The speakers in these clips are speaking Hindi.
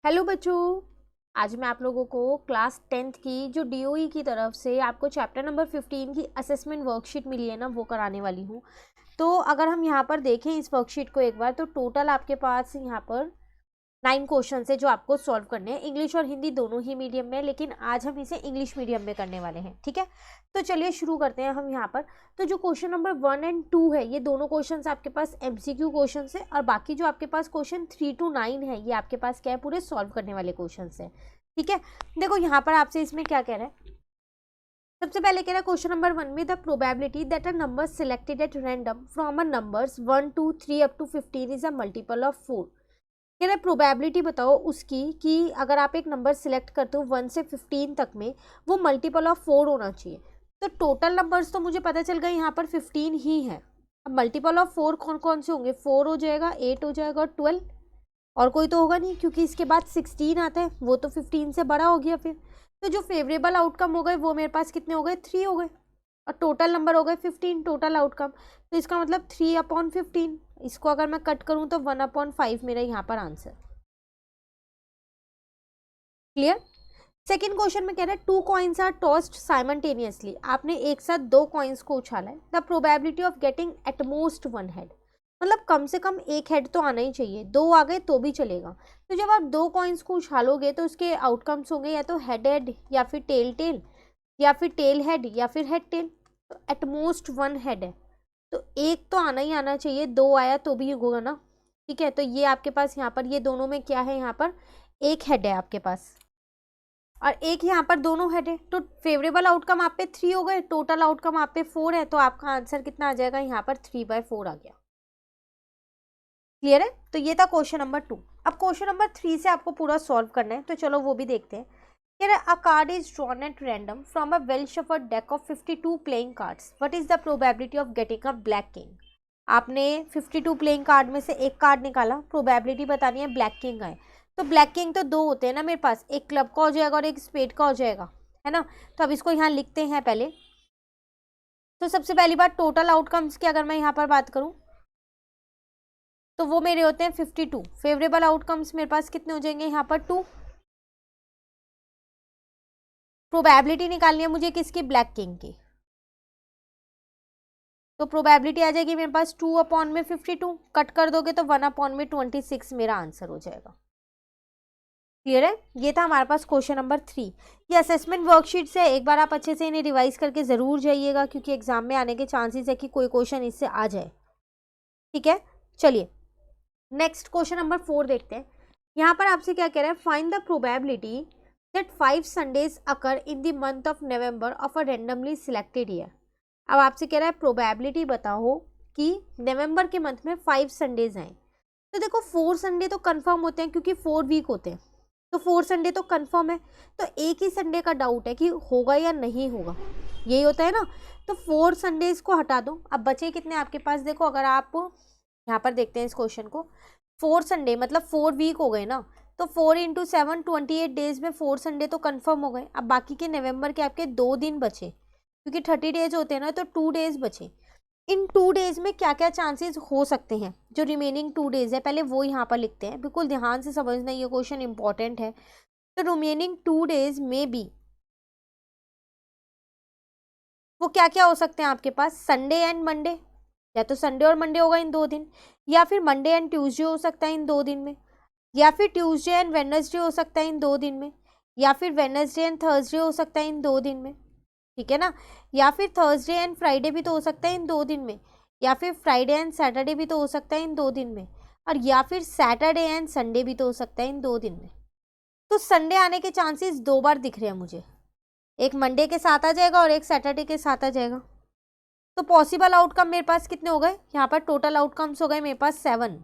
हेलो बच्चों। आज मैं आप लोगों को क्लास 10th की जो डीओई की तरफ से आपको चैप्टर नंबर 15 की असेसमेंट वर्कशीट मिली है ना, वो कराने वाली हूँ। तो अगर हम यहाँ पर देखें इस वर्कशीट को एक बार, तो टोटल आपके पास यहाँ पर 9 क्वेश्चन है जो आपको सॉल्व करने हैं। इंग्लिश और हिंदी दोनों ही मीडियम में, लेकिन आज हम इसे इंग्लिश मीडियम में करने वाले हैं। ठीक है, तो चलिए शुरू करते हैं हम यहाँ पर। तो जो क्वेश्चन नंबर 1 और 2 है, ये दोनों क्वेश्चन आपके पास एमसीक्यू क्वेश्चन है, और बाकी जो आपके पास क्वेश्चन 3 to 9 है, ये आपके पास क्या है, पूरे सॉल्व करने वाले क्वेश्चन है। ठीक है, देखो यहाँ पर आपसे इसमें क्या कह रहा है। सबसे पहले कह रहा है क्वेश्चन नंबर 1 में, the probability that a number selected at random from a numbers 1 2 3 up to 15 is a multiple of 4। कह रहा है प्रोबेबिलिटी बताओ उसकी कि अगर आप एक नंबर सिलेक्ट करते हो 1 से 15 तक में, वो मल्टीपल ऑफ 4 होना चाहिए। तो टोटल नंबर्स तो मुझे पता चल गया यहाँ पर 15 ही है। अब मल्टीपल ऑफ 4 कौन कौन से होंगे, 4 हो जाएगा, 8 हो जाएगा और 12, और कोई तो होगा नहीं, क्योंकि इसके बाद 16 आता है, वो तो 15 से बड़ा हो गया फिर। तो जो फेवरेबल आउटकम हो गए वो मेरे पास कितने हो गए, 3 हो गए, और टोटल नंबर हो गए 15 टोटल आउटकम। तो इसका मतलब 3/15, इसको अगर मैं कट करूं तो 1/5 मेरा यहाँ पर आंसर। क्लियर। सेकेंड क्वेश्चन में कह रहा है two coins are tossed simultaneously. आपने एक साथ दो कॉइन्स को उछाला है, the probability of getting at most one head, मतलब कम से कम एक हेड तो आना ही चाहिए, दो आ गए तो भी चलेगा। तो जब आप दो कॉइन्स को उछालोगे तो उसके आउटकम्स होंगे या तो हेड हेड, या फिर टेल टेल, या फिर टेल हेड, या फिर हेड टेल। तो एटमोस्ट वन हेड है, तो एक तो आना ही आना चाहिए, दो आया तो भी होगा ना। ठीक है, तो ये आपके पास यहाँ पर ये दोनों में क्या है, यहाँ पर एक हेड है आपके पास, और एक यहाँ पर दोनों हेड है। तो फेवरेबल आउटकम आप पे 3 हो गए, टोटल आउटकम आप पे 4 है, तो आपका आंसर कितना आ जाएगा, यहाँ पर 3/4 आ गया। क्लियर है। तो ये था क्वेश्चन नंबर 2। अब क्वेश्चन नंबर 3 से आपको पूरा सॉल्व करना है, तो चलो वो भी देखते हैं। अ card is drawn at random from a well shuffled deck of 52 playing cards, what is the probability of getting a black king. आपने 52 प्लेइंग कार्ड में से एक कार्ड निकाला, प्रोबेबिलिटी बतानी है ब्लैक किंग आए। तो ब्लैक किंग तो दो होते हैं ना मेरे पास, एक क्लब का हो जाएगा और एक स्पेड का हो जाएगा, है ना। तो अब इसको यहाँ लिखते हैं पहले। तो सबसे पहली बात टोटल आउटकम्स की अगर मैं यहाँ पर बात करूँ, तो वो मेरे होते हैं 52। फेवरेबल आउटकम्स मेरे पास कितने हो जाएंगे, यहाँ पर 2। प्रोबेबिलिटी निकालनी है मुझे किसकी, ब्लैक किंग की। तो प्रोबेबिलिटी आ जाएगी मेरे पास 2/52, कट कर दोगे तो 1/26 मेरा आंसर हो जाएगा। क्लियर है। ये था हमारे पास क्वेश्चन नंबर 3। ये असेसमेंट वर्कशीट से एक बार आप अच्छे से इन्हें रिवाइज करके जरूर जाइएगा, क्योंकि एग्जाम में आने के चांसेस है कि कोई क्वेश्चन इससे आ जाए। ठीक है, चलिए नेक्स्ट क्वेश्चन नंबर 4 देखते हैं। यहाँ पर आपसे क्या कह रहा है, find the probability that 5 Sundays occur in the month of November of a randomly selected year. अब आपसे कह रहा है प्रोबेबिलिटी बताओ कि नवंबर के मंथ में 5 संडेज आए। तो देखो 4 संडे तो कंफर्म होते हैं, क्योंकि 4 वीक होते हैं, तो 4 संडे तो कंफर्म है। तो एक ही संडे का डाउट है कि होगा या नहीं होगा, यही होता है ना। तो 4 संडेज को हटा दो, अब बचे कितने आपके पास, देखो अगर आप यहाँ पर देखते हैं इस क्वेश्चन को, 4 संडे मतलब 4 वीक हो गए ना, तो 4 × 7 28 डेज में 4 संडे तो कंफर्म हो गए। अब बाकी के नवंबर के आपके 2 दिन बचे, क्योंकि 30 डेज होते हैं ना, तो 2 डेज बचे। इन 2 डेज में क्या क्या चांसेस हो सकते हैं, जो रिमेनिंग 2 डेज है पहले वो यहाँ पर लिखते हैं, बिल्कुल ध्यान से समझना, ये क्वेश्चन इंपॉर्टेंट है। तो रिमेनिंग 2 डेज में भी वो क्या क्या हो सकते हैं आपके पास, संडे एंड मंडे, या तो संडे और मंडे होगा इन 2 दिन, या फिर मंडे एंड ट्यूसडे हो सकता है इन 2 दिन में, या फिर ट्यूसडे एंड वेडनेसडे हो सकता है इन 2 दिन में, या फिर वेडनेसडे एंड थर्सडे हो सकता है इन 2 दिन में। ठीक है ना, या फिर थर्सडे एंड फ्राइडे भी तो हो सकता है इन 2 दिन में, या फिर फ्राइडे एंड सैटरडे भी तो हो सकता है इन 2 दिन में, और या फिर सैटरडे एंड संडे भी तो हो सकता है इन 2 दिन में। तो संडे आने के चांसेस 2 बार दिख रहे हैं मुझे, एक मंडे के साथ आ जाएगा और एक सैटरडे के साथ आ जाएगा। तो पॉसिबल आउटकम मेरे पास कितने हो गए, यहाँ पर टोटल आउटकम्स हो गए मेरे पास 7।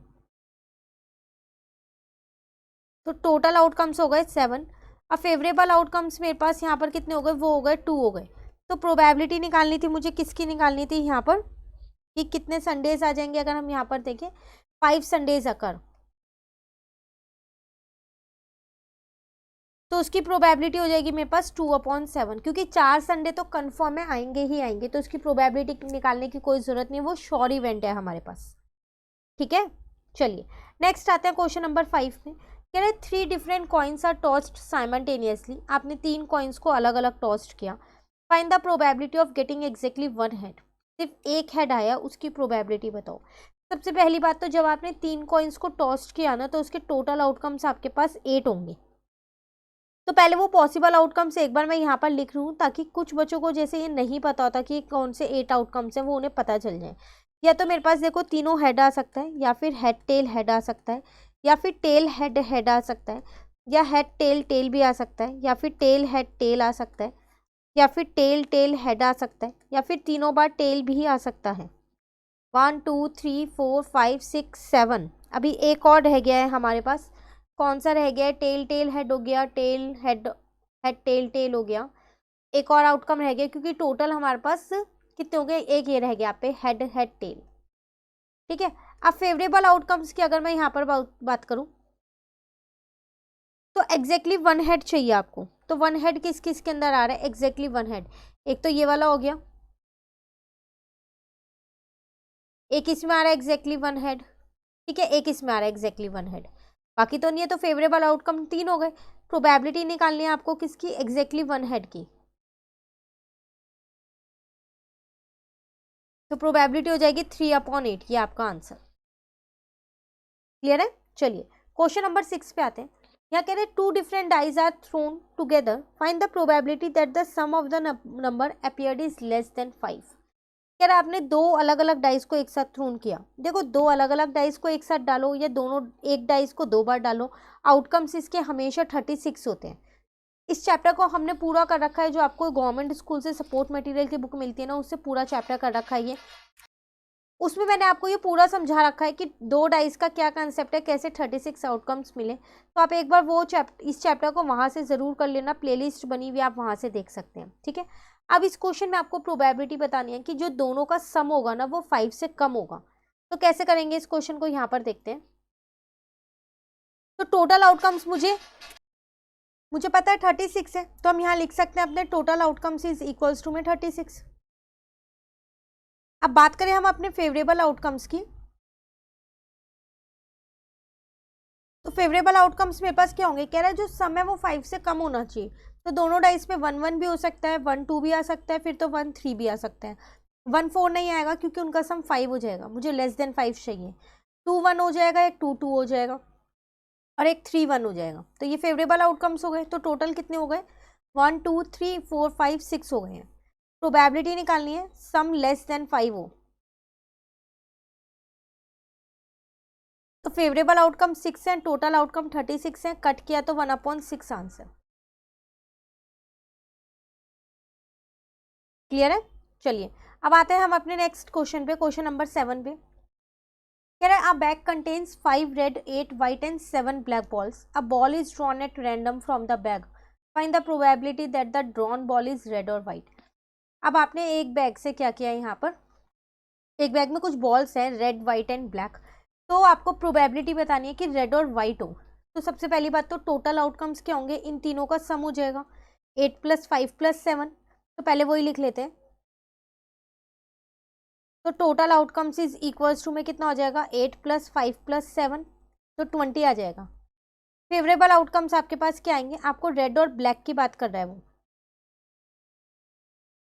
तो टोटल आउटकम्स हो गए 7, और फेवरेबल आउटकम्स मेरे पास यहाँ पर कितने हो गए, वो हो गए 2 हो गए। तो प्रोबेबिलिटी निकालनी थी मुझे, किसकी निकालनी थी यहाँ पर, कि कितने संडेज आ जाएंगे। अगर हम यहाँ पर देखें 5 संडेज अकर, तो उसकी प्रोबेबिलिटी हो जाएगी मेरे पास 2/7, क्योंकि 4 संडे तो कंफर्म है आएंगे ही आएंगे, तो उसकी प्रोबेबिलिटी निकालने की कोई जरूरत नहीं, वो श्योर इवेंट है हमारे पास। ठीक है, चलिए नेक्स्ट आते हैं क्वेश्चन नंबर 5 में। कह रहे 3 different coins are tossed simultaneously, आपने 3 कॉइन्स को अलग अलग टॉस्ट किया, find the probability of getting exactly 1 head, सिर्फ एक हेड आया उसकी प्रोबेबिलिटी बताओ। सबसे पहली बात तो जब आपने 3 कॉइन्स को टॉस्ट किया ना तो उसके टोटल आउटकम्स आपके पास 8 होंगे। तो पहले वो पॉसिबल आउटकम्स एक बार मैं यहाँ पर लिख रही हूँ ताकि कुछ बच्चों को जैसे ये नहीं पता होता कि कौन से 8 आउटकम्स हैं वो उन्हें पता चल जाए। या तो मेरे पास देखो तीनों हेड आ सकता है, या फिर हेड टेल हेड आ सकता है, या फिर टेल हेड हेड आ सकता है, या हेड टेल टेल भी आ सकता है, या फिर टेल हेड टेल आ सकता है, या फिर टेल टेल हेड आ सकता है, या फिर तीनों बार टेल भी आ सकता है। 1 2 3 4 5 6 7, अभी एक और रह गया है हमारे पास। कौन सा रह गया है? टेल टेल हेड हो गया, tail head head tail tail हो गया। एक और आउटकम रह गया क्योंकि टोटल हमारे पास कितने हो गए? एक ये रह गया पे हेड हेड टेल। ठीक है, अब फेवरेबल आउटकम्स की अगर मैं यहाँ पर बात करूँ तो एग्जैक्टली 1 हेड चाहिए आपको। तो 1 हेड किस किस के अंदर आ रहा है? एग्जैक्टली 1 हेड, एक तो ये वाला हो गया, एक इसमें आ रहा है एग्जैक्टली 1 हेड। ठीक है, एक इसमें आ रहा है एग्जैक्टली 1 हेड, बाकी तो नहीं है। तो फेवरेबल आउटकम 3 हो गए। प्रोबेबिलिटी निकालनी है आपको किसकी? एग्जैक्टली 1 हेड की। तो प्रोबेबिलिटी हो जाएगी 3/8, ये आपका आंसर। क्लियर है? चलिए क्वेश्चन नंबर 6 पे आते हैं। यहाँ कह रहे हैं 2 different dies are thrown together, find the probability that the sum of the number appeared is less than 5। कह रहा आपने 2 अलग अलग डाइस को एक साथ थ्रोन किया। देखो 2 अलग अलग डाइस को एक साथ डालो या दोनों एक डाइस को 2 बार डालो, आउटकम्स इसके हमेशा 36 होते हैं। इस चैप्टर को हमने पूरा कर रखा है, जो आपको गवर्नमेंट स्कूल से सपोर्ट मटेरियल की बुक मिलती है ना, उससे पूरा चैप्टर कर रखा है ये। उसमें मैंने आपको ये पूरा समझा रखा है कि 2 डाइस का क्या कंसेप्ट है, कैसे 36 आउटकम्स मिले। तो आप एक बार वो इस चैप्टर को वहाँ से ज़रूर कर लेना, प्लेलिस्ट बनी हुई आप वहाँ से देख सकते हैं। ठीक है, अब इस क्वेश्चन में आपको प्रोबेबिलिटी बतानी है कि जो दोनों का सम होगा ना वो 5 से कम होगा। तो कैसे करेंगे इस क्वेश्चन को? यहाँ पर देखते हैं। तो टोटल आउटकम्स मुझे पता है 36 है, तो हम यहाँ लिख सकते हैं अपने total outcomes is equals to में 36। अब बात करें हम अपने फेवरेबल आउटकम्स की, तो फेवरेबल आउटकम्स मेरे पास क्या होंगे? कह रहा है जो सम है वो 5 से कम होना चाहिए। तो दोनों डाइस पे 1 1 भी हो सकता है, 1 2 भी आ सकता है, फिर तो 1 3 भी आ सकता है। 1 4 नहीं आएगा क्योंकि उनका सम 5 हो जाएगा, मुझे लेस देन 5 चाहिए। 2 1 हो जाएगा, एक 2 2 हो जाएगा, और एक 3 1 हो जाएगा। तो ये फेवरेबल आउटकम्स हो गए। तो टोटल कितने हो गए? 1 2 3 4 5 6 हो गए हैं। प्रोबेबिलिटी निकालनी है सम लेस देन 5 हो। तो फेवरेबल आउटकम 6 है, टोटल आउटकम 36 है, कट किया तो 1/6 आंसर। क्लियर है? चलिए अब आते हैं हम अपने नेक्स्ट क्वेश्चन पे, क्वेश्चन नंबर 7 पे। कह रहा है अ bag contains 5 red 8 white and 7 black balls, a ball is drawn at random from the bag, find the probability that the drawn ball is red और वाइट। अब आपने एक बैग से क्या किया? यहाँ पर एक बैग में कुछ बॉल्स हैं, रेड वाइट एंड ब्लैक। तो आपको प्रोबेबिलिटी बतानी है कि रेड और वाइट हो। तो सबसे पहली बात तो टोटल आउटकम्स क्या होंगे? इन तीनों का सम हो जाएगा, 8 + 5 + 7। तो पहले वही लिख लेते हैं। तो total outcomes is equals to में कितना हो जाएगा? 8 + 5 + 7, तो 20 आ जाएगा। फेवरेबल आउटकम्स आपके पास क्या आएंगे? आपको रेड और ब्लैक की बात कर रहा है वो,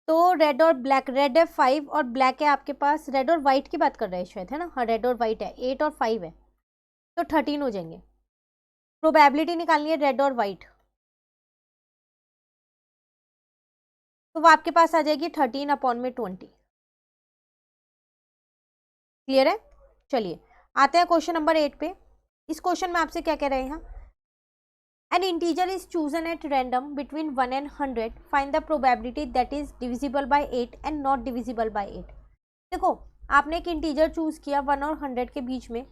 तो रेड और ब्लैक, रेड है 5 और ब्लैक है आपके पास, रेड और वाइट की बात कर रहे हैं शायद, है ना? हाँ रेड और वाइट है, 8 और 5 है, तो 13 हो जाएंगे। प्रोबेबिलिटी निकालनी है रेड और वाइट, तो वो आपके पास आ जाएगी 13/20। क्लियर है? चलिए आते हैं क्वेश्चन नंबर 8 पे। इस क्वेश्चन में आपसे क्या कह रहे हैं? N integer is chosen at random between 1 and 100, find the probability that is divisible by 8 and not divisible by 8। देखो आपने एक इंटीजर चूज किया 1 और 100 के बीच में,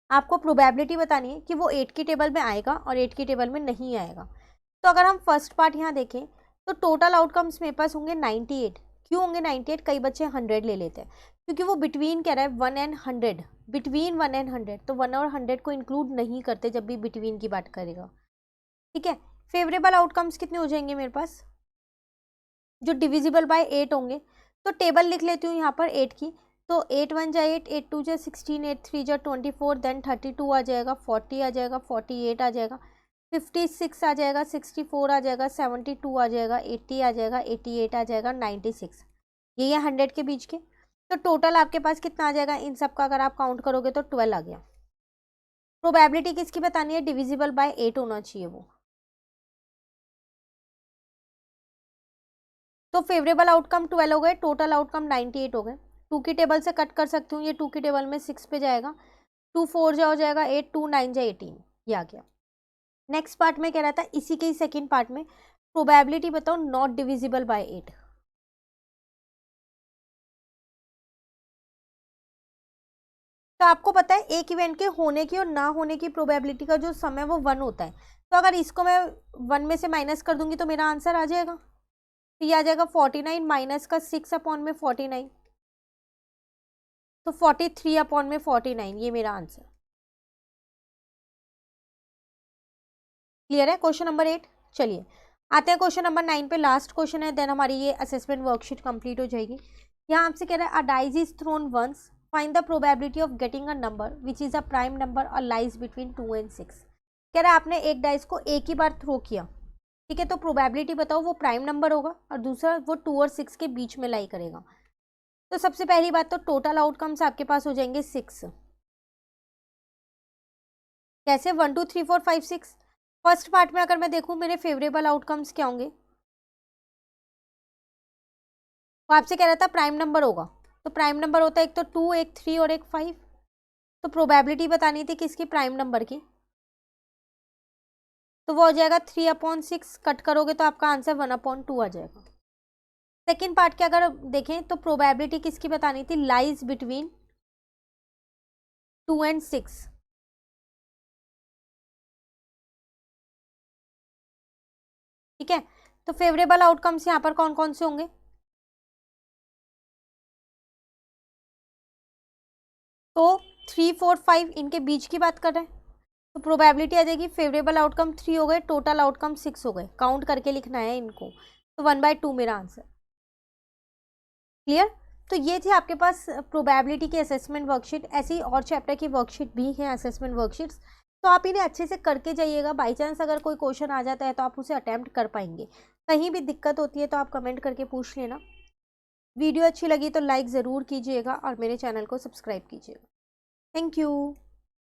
आपको प्रोबेबिलिटी बतानी है कि वो 8 की टेबल में आएगा और 8 की टेबल में नहीं आएगा। तो अगर हम फर्स्ट पार्ट यहाँ देखें तो टोटल आउटकम्स मेरे पास होंगे 98। क्यों होंगे 98? कई बच्चे 100 ले लेते हैं क्योंकि वो बिटवीन कह रहा है 1 and 100, बिटवीन 1 and 100, तो 1 और 100 को इंक्लूड नहीं करते जब भी बिटवीन की बात करेगा। ठीक है, फेवरेबल आउटकम्स कितने हो जाएंगे मेरे पास? जो डिविजिबल बाय 8 होंगे। तो टेबल लिख लेती हूँ यहाँ पर 8 की। तो 8 1 जा 8, 8 2 जा 16, 8 3 जा 24, देन 32 आ जाएगा, 40 आ जाएगा, 48 आ जाएगा, 56 आ जाएगा, 64 आ जाएगा, 72 आ जाएगा, 80 आ जाएगा, 88 आ जाएगा, 96। ये 100 के बीच के। तो टोटल आपके पास कितना आ जाएगा इन सब का, अगर आप काउंट करोगे तो 12 आ गया। प्रोबेबिलिटी किसकी बतानी है, डिविजिबल बाय 8 होना चाहिए वो। तो फेवरेबल आउटकम 12 हो गए, टोटल आउटकम 98 हो गए। 2 की टेबल से कट कर सकती हूँ, ये 2 की टेबल में 6 पे जाएगा, 2 4 जा हो जाएगा 8, 2 9 जा 18, ये आ गया। नेक्स्ट पार्ट में कह रहा था, इसी के ही सेकेंड पार्ट में प्रोबेबिलिटी बताओ नॉट डिविजिबल बाय 8। तो आपको पता है एक इवेंट के होने की और ना होने की प्रोबेबिलिटी का जो समय वो 1 होता है। तो अगर इसको मैं 1 में से माइनस कर दूंगी तो मेरा आंसर आ जाएगा, तो ये आ जाएगा 49 माइनस का 6 अपॉन में 49, तो 43 अपॉन में 49, ये मेरा आंसर। क्लियर है क्वेश्चन नंबर 8। चलिए आते हैं क्वेश्चन नंबर 9 पे, लास्ट क्वेश्चन है, देन हमारी ये असेसमेंट वर्कशीट कंप्लीट हो जाएगी। यहाँ आपसे कह रहा है, a dice is thrown once, find the probability of getting a number which is a prime number और लाइज बिटवीन 2 and 6। कह रहा है आपने एक डाइस को एक ही बार थ्रो किया, ठीक है, तो प्रोबेबिलिटी बताओ वो प्राइम नंबर होगा और दूसरा वो 2 और 6 के बीच में लाई करेगा। तो सबसे पहली बात तो टोटल आउटकम्स आपके पास हो जाएंगे 6। कैसे, 1 2 3 4 5 6। फर्स्ट पार्ट में अगर मैं देखूं मेरे फेवरेबल आउटकम्स क्या होंगे, वो आपसे कह रहा था प्राइम नंबर होगा, तो प्राइम नंबर होता है एक तो 2, एक 3 और एक 5। तो प्रोबेबिलिटी बतानी थी किसकी, प्राइम नंबर की, तो वो हो जाएगा 3/6, कट करोगे तो आपका आंसर 1/2 आ जाएगा। सेकेंड पार्ट के अगर देखें तो प्रोबेबिलिटी किसकी बतानी थी, लाइज बिटवीन 2 and 6। ठीक है, तो फेवरेबल आउटकम्स यहाँ पर कौन कौन से होंगे, तो 3 4 5 इनके बीच की बात कर रहे हैं, तो प्रोबेबिलिटी आ जाएगी, फेवरेबल आउटकम 3 हो गए, टोटल आउटकम 6 हो गए, काउंट करके लिखना है इनको, तो 1/2 मेरा आंसर। क्लियर। तो ये थी आपके पास प्रोबेबिलिटी की असेसमेंट वर्कशीट। ऐसी और चैप्टर की वर्कशीट भी हैं असेसमेंट वर्कशीट्स, तो आप इन्हें अच्छे से करके जाइएगा। बाई चांस अगर कोई क्वेश्चन आ जाता है तो आप उसे अटैम्प्ट कर पाएंगे। कहीं भी दिक्कत होती है तो आप कमेंट करके पूछ लेना। वीडियो अच्छी लगी तो लाइक ज़रूर कीजिएगा और मेरे चैनल को सब्सक्राइब कीजिएगा। Thank you.